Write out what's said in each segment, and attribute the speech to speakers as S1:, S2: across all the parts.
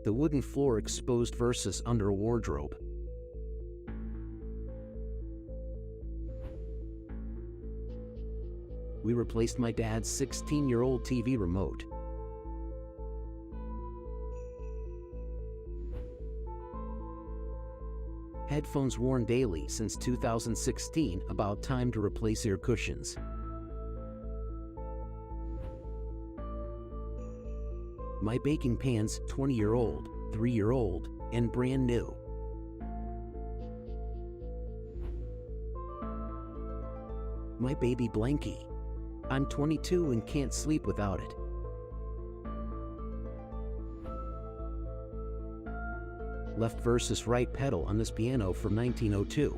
S1: The wooden floor exposed versus under a wardrobe. We replaced my dad's 16-year-old TV remote. Headphones worn daily since 2016, about time to replace ear cushions. My baking pans, 20-year-old, 3-year-old, and brand new. My baby blankie. I'm 22 and can't sleep without it. Left versus right pedal on this piano from 1902.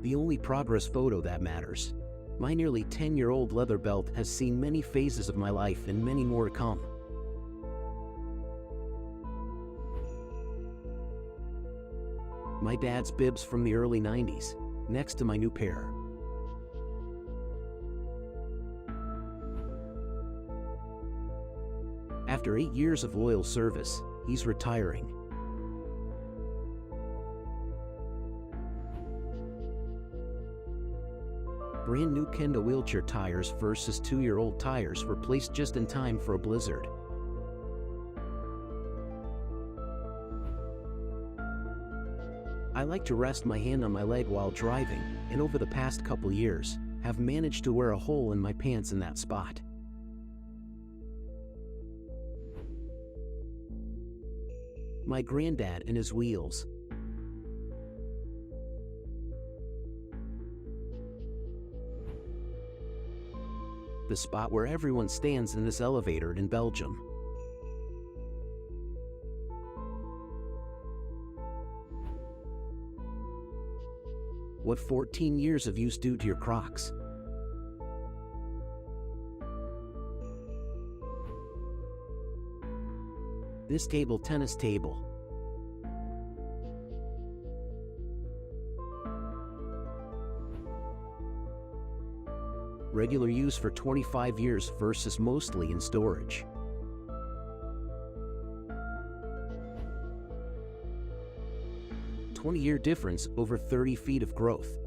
S1: The only progress photo that matters. My nearly 10-year-old leather belt has seen many phases of my life and many more to come. My dad's bibs from the early 90s, next to my new pair. After 8 years of loyal service, he's retiring. Brand new Kenda wheelchair tires versus 2-year-old tires replaced just in time for a blizzard. I like to rest my hand on my leg while driving, and over the past couple years, have managed to wear a hole in my pants in that spot. My granddad and his wheels. The spot where everyone stands in this elevator in Belgium. What 14 years of use do to your Crocs? This table tennis table. Regular use for 25 years versus mostly in storage. "20-year difference, over 30 feet of growth."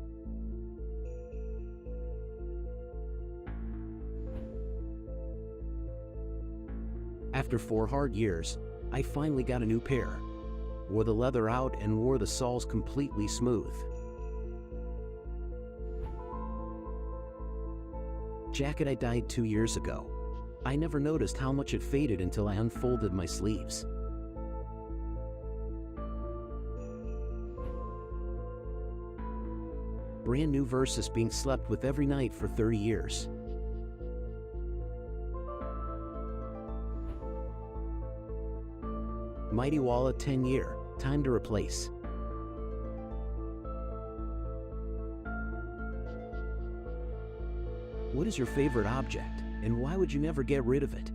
S1: After 4 hard years, I finally got a new pair. Wore the leather out and wore the soles completely smooth. Jacket I dyed 2 years ago. I never noticed how much it faded until I unfolded my sleeves. Brand new versus being slept with every night for 30 years. Mighty Walla 10-year, time to replace. What is your favorite object, and why would you never get rid of it?